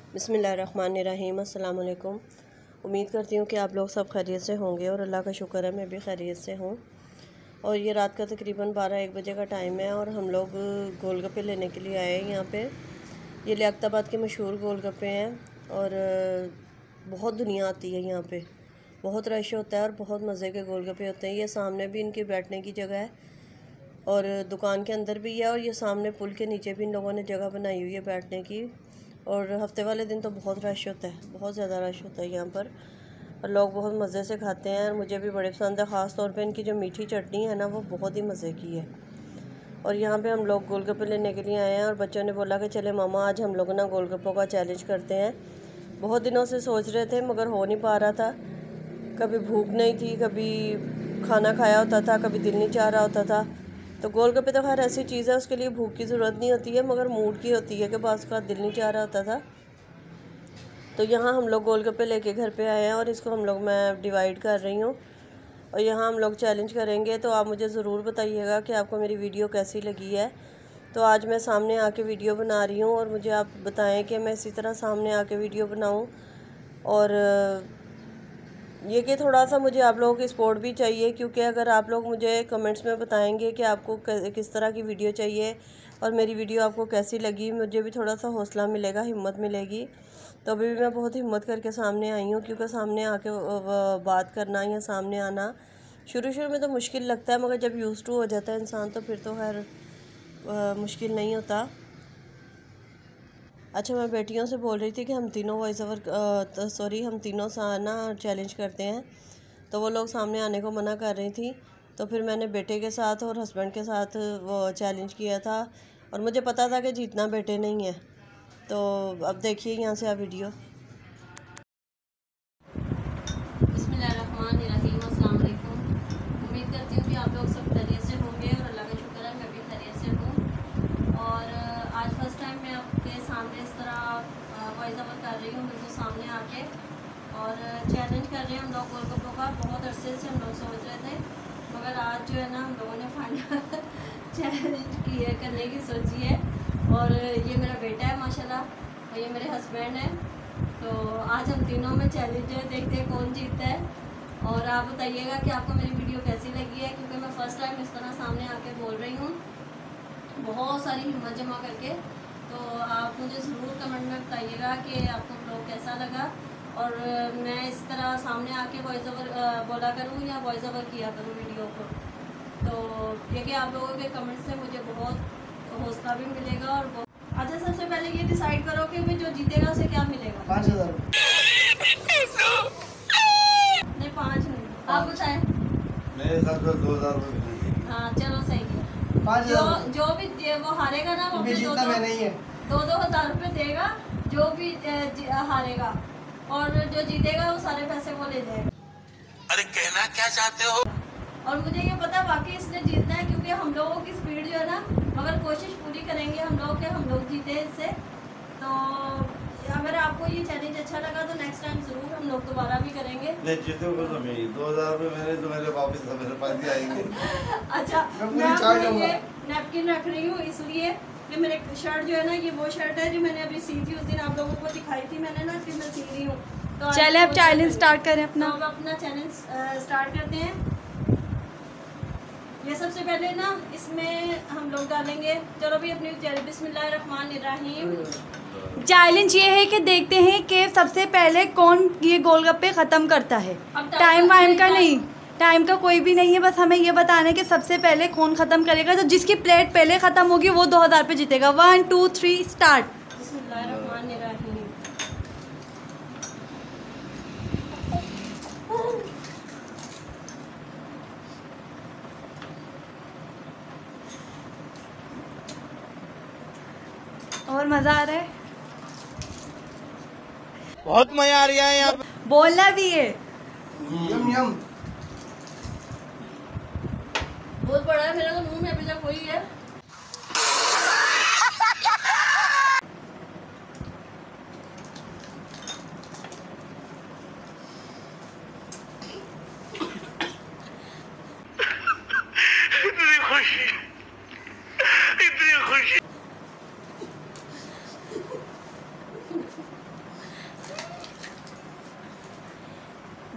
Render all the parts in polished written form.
बिस्मिल्लाहिर्रहमानिर्रहीम। अस्सलाम वालेकुम। उम्मीद करती हूँ कि आप लोग सब खैरियत से होंगे और अल्लाह का शुक्र है मैं भी खैरियत से हूँ। और ये रात का तकरीबन 12-1 बजे का टाइम है और हम लोग गोलगप्पे लेने के लिए आए हैं यहाँ पे। ये लियाकताबाद के मशहूर गोलगप्पे हैं और बहुत दुनिया आती है यहाँ पे, बहुत रश होता है और बहुत मज़े के गोलगप्पे होते हैं। ये सामने भी इनकी बैठने की जगह है और दुकान के अंदर भी है और ये सामने पुल के नीचे भी इन लोगों ने जगह बनाई हुई है बैठने की। और हफ्ते वाले दिन तो बहुत रश होता है, बहुत ज़्यादा रश होता है यहाँ पर और लोग बहुत मज़े से खाते हैं और मुझे भी बड़े पसंद है। ख़ास तौर पे इनकी जो मीठी चटनी है ना वो बहुत ही मज़े की है। और यहाँ पे हम लोग गोलगप्पे लेने के लिए आए हैं और बच्चों ने बोला कि चले मामा आज हम लोग ना गोलगप्पों का चैलेंज करते हैं। बहुत दिनों से सोच रहे थे मगर हो नहीं पा रहा था, कभी भूख नहीं थी, कभी खाना खाया होता था, कभी दिल नहीं चाह रहा होता था। तो गोलगप्पे तो खैर ऐसी चीज़ है उसके लिए भूख की ज़रूरत नहीं होती है मगर मूड की होती है कि बस का दिल नहीं चाह रहा होता था। तो यहाँ हम लोग गोलगप्पे लेके घर पे आए हैं और इसको हम लोग मैं डिवाइड कर रही हूँ और यहाँ हम लोग चैलेंज करेंगे। तो आप मुझे ज़रूर बताइएगा कि आपको मेरी वीडियो कैसी लगी है। तो आज मैं सामने आके वीडियो बना रही हूँ और मुझे आप बताएं कि मैं इसी तरह सामने आके वीडियो बनाऊँ। और ये कि थोड़ा सा मुझे आप लोगों की सपोर्ट भी चाहिए, क्योंकि अगर आप लोग मुझे कमेंट्स में बताएंगे कि आपको किस तरह की वीडियो चाहिए और मेरी वीडियो आपको कैसी लगी, मुझे भी थोड़ा सा हौसला मिलेगा, हिम्मत मिलेगी। तो अभी भी मैं बहुत हिम्मत करके सामने आई हूँ, क्योंकि सामने आके बात करना या सामने आना शुरू शुरू में तो मुश्किल लगता है मगर जब यूज़ टू हो जाता है इंसान तो फिर तो खैर मुश्किल नहीं होता। अच्छा, मैं बेटियों से बोल रही थी कि हम तीनों वॉइस ओवर हम तीनों ना चैलेंज करते हैं, तो वो लोग सामने आने को मना कर रही थी। तो फिर मैंने बेटे के साथ और हस्बैंड के साथ वो चैलेंज किया था और मुझे पता था कि जीतना बेटे नहीं है। तो अब देखिए यहाँ से आप वीडियो। बिस्मिल्लाहिर्रहमानिर्रहीम। अस्सलाम वालेकुम। उम्मीद करती हूँ कि आप लोग सब खैरियत से होंगे और अल्लाह का शुक्र है मैं भी खैरियत से हूँ। और आज फर्स्ट टाइम मैं आपके सामने इस तरह वॉइस ओवर कर रही हूँ, बिल्कुल सामने आके और चैलेंज कर रहे हैं हम लोग गोलगप्पों का। बहुत अरसे से हम लोग सोच रहे थे मगर आज जो है ना हम लोगों ने फाइनल चैलेंज करने की सोची है। और ये मेरा बेटा है माशाल्लाह और ये मेरे हस्बैंड हैं। तो आज हम तीनों में चैलेंज है, देखते हैं कौन जीतता है। और आप बताइएगा कि आपको मेरी वीडियो कैसी लगी है, क्योंकि मैं फ़र्स्ट टाइम इस तरह सामने आके बोल रही हूँ बहुत सारी हिम्मत जमा करके। तो आप मुझे ज़रूर कमेंट में बताइएगा कि आपको ब्लॉग कैसा लगा और मैं इस तरह सामने आके वॉइस ओवर बोला करूँ या वॉइस ओवर किया करूँ वीडियो को। तो ये कि आप लोगों के कमेंट से मुझे बहुत हौसला भी मिलेगा। और अच्छा, सबसे पहले ये डिसाइड करो कि जो जीतेगा उसे क्या मिलेगा। 5000 नहीं, 5 नहीं, आप बताएं। मेरे हिसाब से 2000 रुपये मिलेंगे। हाँ चलो सही है। 5000 जो भी वो हारेगा ना वो जीतना मैं नहीं है। 2-2 हज़ार रुपये देगा जो भी हारेगा, और जो जीतेगा वो सारे पैसे वो ले जाएगा। अरे कहना क्या चाहते हो? और मुझे ये पता वाकई इसने जीतना है, क्योंकि हम लोगों की स्पीड जो है ना, मगर कोशिश पूरी करेंगे हम लोग कि हम लोग जीते इससे। तो अगर आपको ये चैलेंज अच्छा लगा तो नेक्स्ट टाइम ज़रूर हम लोग दोबारा भी करेंगे। नहीं जीते को तो मेरी 2000 रुपये तो मेरे वापस मेरे पास ही आएंगे। अच्छा, मैं अपने ये नैपकिन रख रही हूँ इसलिए कि मेरे शर्ट जो है ना, ये वो शर्ट है जो मैंने अभी सी थी, उस दिन आप लोगों को दिखाई थी मैंने ना कि मैं सी रही हूँ। तो चले अब चैलेंज स्टार्ट करें अपना। तो अब अपना चैलेंज स्टार्ट करते हैं। ये सबसे पहले ना इसमें हम लोग डालेंगे, चलो भी अपनी बिस्मिल्लाहिर्रहमानिर्रहीम। चैलेंज ये है कि देखते हैं कि सबसे पहले कौन ये गोलगप्पे ख़त्म करता है। टाइम वाइम का नहीं, टाइम का कोई भी नहीं है, बस हमें ये बताना है कि सबसे पहले कौन ख़त्म करेगा। तो जिसकी प्लेट पहले ख़त्म होगी वो 2000 रुपये जीतेगा। 1 2 3 स्टार्ट। बिस्मिल्लाहिर्रहमानिर्रहीम। और मज़ा आ रहा है, बहुत मजा आ रहा है यहाँ पे। बोलना भी है। यम यम। बहुत बड़ा है, मेरा तो मुंह में अभी तक वही है। इतनी खुशी, इतनी खुशी।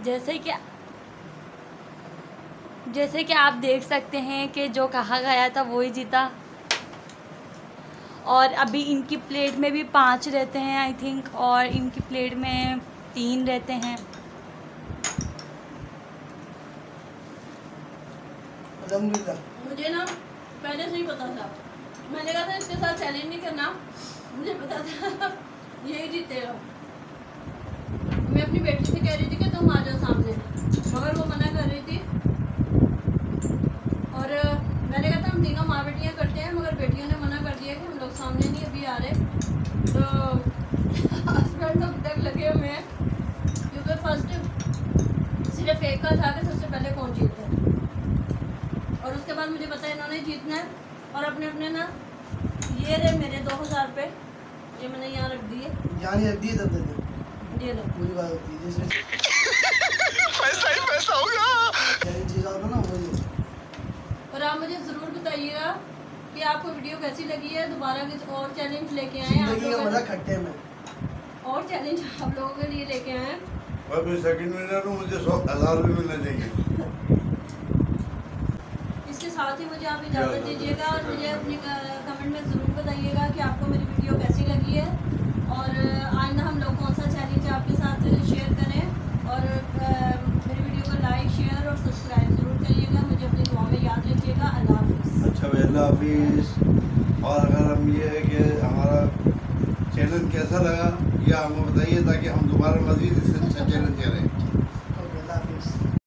जैसे कि आप देख सकते हैं कि जो कहा गया था वो ही जीता। और अभी इनकी प्लेट में भी 5 रहते हैं आई थिंक, और इनकी प्लेट में 3 रहते हैं। मुझे ना पहले से ही पता था, मैंने कहा था इसके साथ चैलेंज नहीं करना, मुझे पता था यही जीतेगा। मैं अपनी बेटी से कह रही थी कि तुम आ जाओ सामने, मगर वो मना कर रही थी। और मैंने कहा था हम तीनों माँ बेटियाँ करते हैं, मगर बेटियों ने मना कर दिया कि हम लोग सामने नहीं अभी आ रहे। तो हस्बैंड अब तक लगे हुए हैं, क्योंकि फर्स्ट सिर्फ एक का था कि सबसे पहले कौन जीतता है, और उसके बाद मुझे पता है इन्होंने जीतना है। और अपने अपने ना ये रहे मेरे 2000 रुपये, ये मैंने यहाँ रख दिए, ये लो। पूरी बात होती है जैसे पैसा ही पैसा होगा। चीज़ होगा ना वही। और आप मुझे ज़रूर बताइएगा कि आपको वीडियो कैसी लगी है। दोबारा कुछ और चैलेंज लेके आए हैं जिंदगी का मजा खट्टे में, और चैलेंज आप लोगों के लिए लेके आए हैं। और मैं सेकंड विनर हूँ, मुझे 100,000 रुपये मिलने चाहिए। इसके साथ ही मुझे आप इजाज़त दीजिएगा, और मुझे अपनी कमेंट में ज़रूर बताइएगा कि आपको मेरी वीडियो कैसी लगी है, और आइंदा हम लोग कौन सा चैलेंज आपके साथ शेयर करें। और मेरी वीडियो को लाइक, शेयर और सब्सक्राइब ज़रूर करिएगा। मुझे अपनी दुआ में याद रखिएगा। अल्लाह हाफिज़। अच्छा भाई, अल्लाह हाफिज़। और अगर हम ये है कि हमारा चैनल कैसा लगा, या हमें बताइए ताकि हम दोबारा मज़ीद इससे अच्छा चैनल करें।